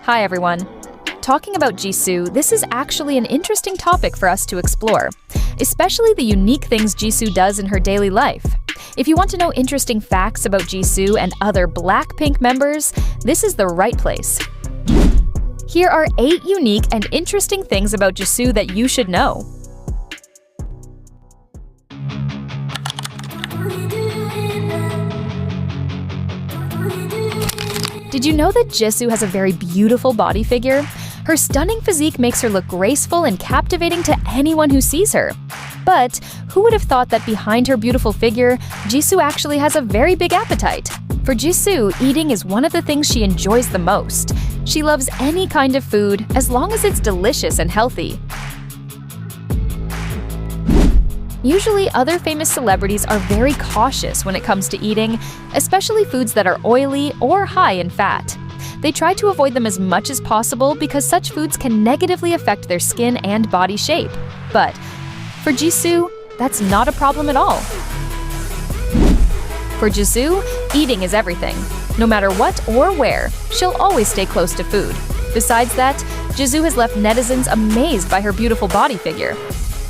Hi everyone. Talking about Jisoo, this is actually an interesting topic for us to explore, especially the unique things Jisoo does in her daily life. If you want to know interesting facts about Jisoo and other Blackpink members, this is the right place. Here are 8 unique and interesting things about Jisoo that you should know. Did you know that Jisoo has a very beautiful body figure? Her stunning physique makes her look graceful and captivating to anyone who sees her. But who would have thought that behind her beautiful figure, Jisoo actually has a very big appetite? For Jisoo, eating is one of the things she enjoys the most. She loves any kind of food as long as it's delicious and healthy. Usually, other famous celebrities are very cautious when it comes to eating, especially foods that are oily or high in fat. They try to avoid them as much as possible because such foods can negatively affect their skin and body shape. But for Jisoo, that's not a problem at all. For Jisoo, eating is everything. No matter what or where, she'll always stay close to food. Besides that, Jisoo has left netizens amazed by her beautiful body figure.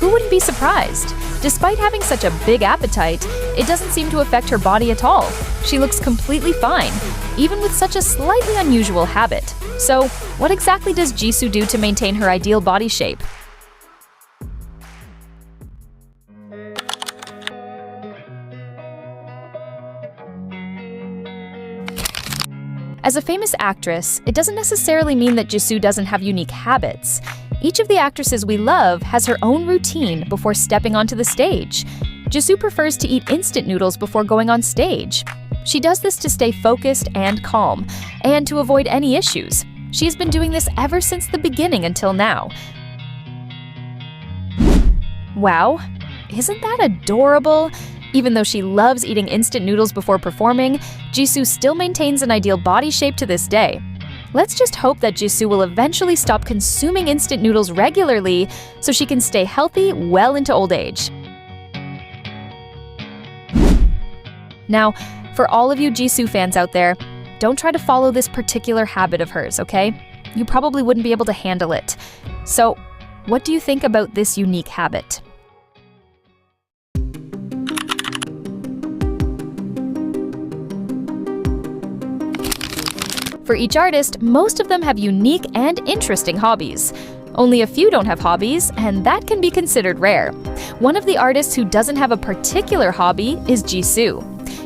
Who wouldn't be surprised? Despite having such a big appetite, it doesn't seem to affect her body at all. She looks completely fine, even with such a slightly unusual habit. So, what exactly does Jisoo do to maintain her ideal body shape? As a famous actress, it doesn't necessarily mean that Jisoo doesn't have unique habits. Each of the actresses we love has her own routine before stepping onto the stage. Jisoo prefers to eat instant noodles before going on stage. She does this to stay focused and calm, and to avoid any issues. She's been doing this ever since the beginning until now. Wow, isn't that adorable? Even though she loves eating instant noodles before performing, Jisoo still maintains an ideal body shape to this day. Let's just hope that Jisoo will eventually stop consuming instant noodles regularly so she can stay healthy well into old age. Now, for all of you Jisoo fans out there, don't try to follow this particular habit of hers, okay? You probably wouldn't be able to handle it. So, what do you think about this unique habit? For each artist, most of them have unique and interesting hobbies. Only a few don't have hobbies, and that can be considered rare. One of the artists who doesn't have a particular hobby is Jisoo.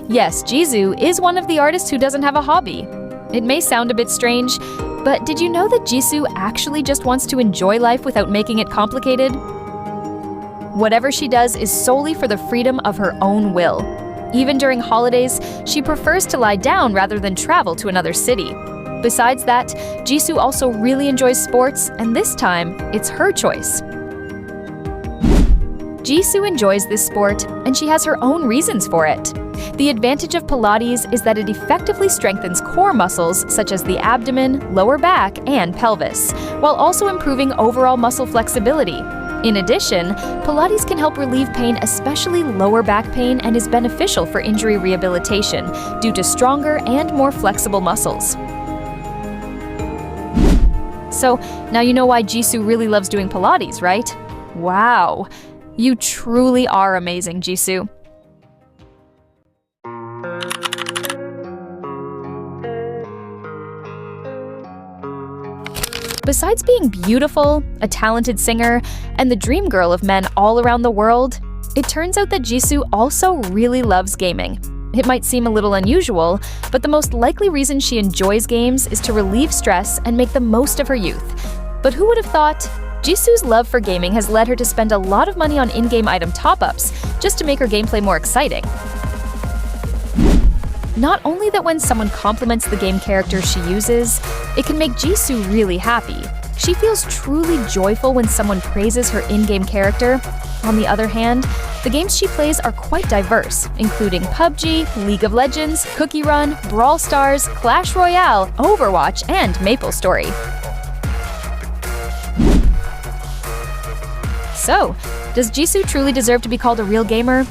Yes, Jisoo is one of the artists who doesn't have a hobby. It may sound a bit strange, but did you know that Jisoo actually just wants to enjoy life without making it complicated? Whatever she does is solely for the freedom of her own will. Even during holidays, she prefers to lie down rather than travel to another city. Besides that, Jisoo also really enjoys sports, and this time, it's her choice. Jisoo enjoys this sport, and she has her own reasons for it. The advantage of Pilates is that it effectively strengthens core muscles such as the abdomen, lower back, and pelvis, while also improving overall muscle flexibility. In addition, Pilates can help relieve pain, especially lower back pain, and is beneficial for injury rehabilitation due to stronger and more flexible muscles. So, now you know why Jisoo really loves doing Pilates, right? Wow! You truly are amazing, Jisoo. Besides being beautiful, a talented singer, and the dream girl of men all around the world, it turns out that Jisoo also really loves gaming. It might seem a little unusual, but the most likely reason she enjoys games is to relieve stress and make the most of her youth. But who would have thought? Jisoo's love for gaming has led her to spend a lot of money on in-game item top-ups just to make her gameplay more exciting. Not only that when someone compliments the game character she uses, it can make Jisoo really happy. She feels truly joyful when someone praises her in-game character. On the other hand, the games she plays are quite diverse, including PUBG, League of Legends, Cookie Run, Brawl Stars, Clash Royale, Overwatch, and MapleStory. So, does Jisoo truly deserve to be called a real gamer?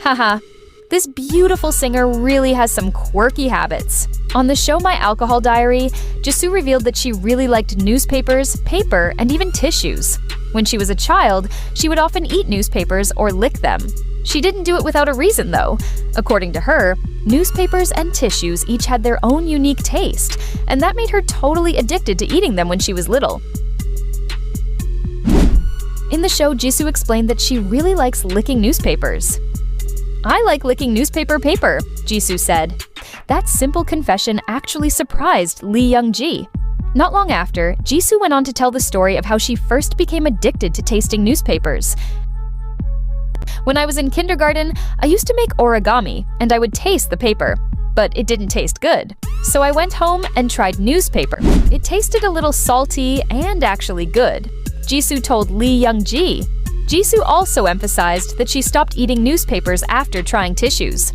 Haha. This beautiful singer really has some quirky habits. On the show My Alcohol Diary, Jisoo revealed that she really liked newspapers, paper, and even tissues. When she was a child, she would often eat newspapers or lick them. She didn't do it without a reason, though. According to her, newspapers and tissues each had their own unique taste, and that made her totally addicted to eating them when she was little. In the show, Jisoo explained that she really likes licking newspapers. "I like licking newspaper paper," Jisoo said. That simple confession actually surprised Lee Young-ji. Not long after, Jisoo went on to tell the story of how she first became addicted to tasting newspapers. "When I was in kindergarten, I used to make origami, and I would taste the paper. But it didn't taste good. So I went home and tried newspaper. It tasted a little salty and actually good," Jisoo told Lee Young-ji. Jisoo also emphasized that she stopped eating newspapers after trying tissues.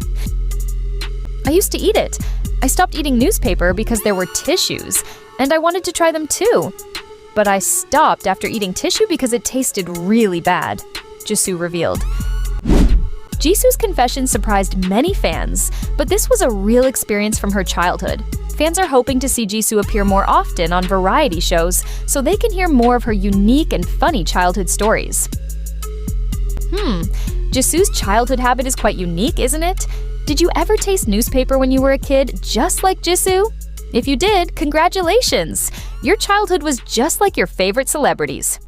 "I used to eat it. I stopped eating newspaper because there were tissues, and I wanted to try them too. But I stopped after eating tissue because it tasted really bad," Jisoo revealed. Jisoo's confession surprised many fans, but this was a real experience from her childhood. Fans are hoping to see Jisoo appear more often on variety shows so they can hear more of her unique and funny childhood stories. Jisoo's childhood habit is quite unique, isn't it? Did you ever taste newspaper when you were a kid, just like Jisoo? If you did, congratulations! Your childhood was just like your favorite celebrities.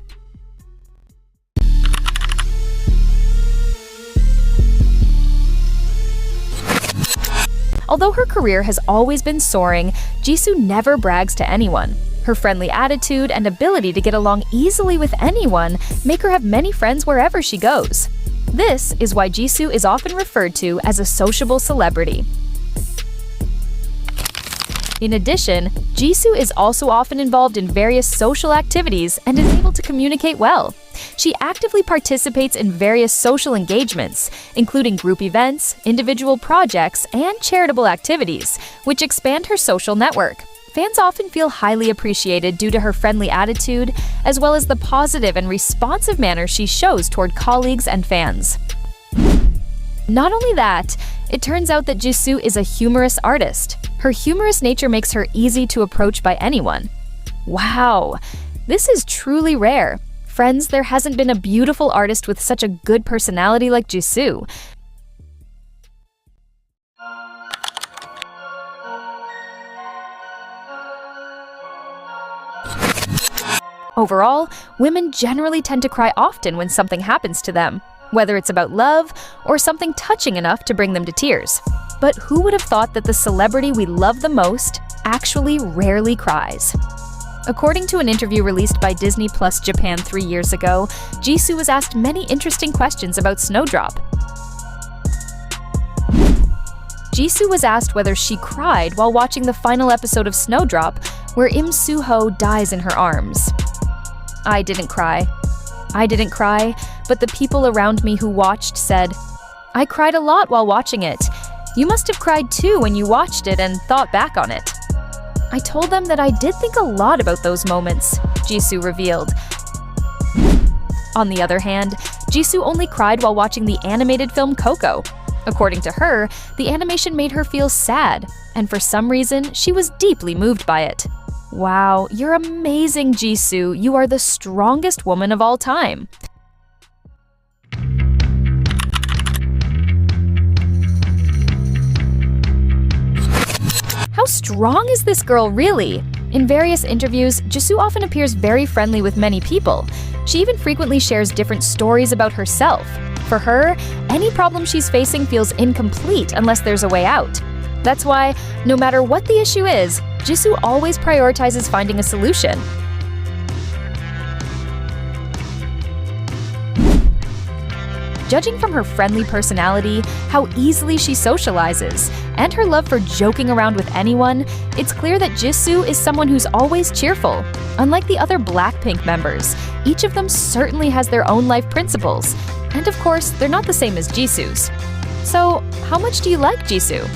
Although her career has always been soaring, Jisoo never brags to anyone. Her friendly attitude and ability to get along easily with anyone make her have many friends wherever she goes. This is why Jisoo is often referred to as a sociable celebrity. In addition, Jisoo is also often involved in various social activities and is able to communicate well. She actively participates in various social engagements, including group events, individual projects, and charitable activities, which expand her social network. Fans often feel highly appreciated due to her friendly attitude, as well as the positive and responsive manner she shows toward colleagues and fans. Not only that, it turns out that Jisoo is a humorous artist. Her humorous nature makes her easy to approach by anyone. Wow, this is truly rare. Friends, there hasn't been a beautiful artist with such a good personality like Jisoo. Overall, women generally tend to cry often when something happens to them, whether it's about love or something touching enough to bring them to tears. But who would have thought that the celebrity we love the most actually rarely cries? According to an interview released by Disney Plus Japan 3 years ago, Jisoo was asked many interesting questions about Snowdrop. Jisoo was asked whether she cried while watching the final episode of Snowdrop, where Im Soo-ho dies in her arms. "I didn't cry. I didn't cry, but the people around me who watched said, 'I cried a lot while watching it. You must have cried too when you watched it and thought back on it.' I told them that I did think a lot about those moments," Jisoo revealed. On the other hand, Jisoo only cried while watching the animated film Coco. According to her, the animation made her feel sad, and for some reason, she was deeply moved by it. Wow, you're amazing, Jisoo. You are the strongest woman of all time. How strong is this girl, really? In various interviews, Jisoo often appears very friendly with many people. She even frequently shares different stories about herself. For her, any problem she's facing feels incomplete unless there's a way out. That's why, no matter what the issue is, Jisoo always prioritizes finding a solution. Judging from her friendly personality, how easily she socializes, and her love for joking around with anyone, it's clear that Jisoo is someone who's always cheerful. Unlike the other Blackpink members, each of them certainly has their own life principles. And of course, they're not the same as Jisoo's. So, how much do you like Jisoo?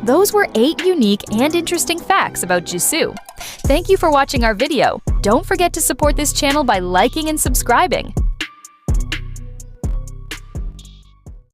those were 8 unique and interesting facts about Jisoo. Thank you for watching our video. Don't forget to support this channel by liking and subscribing.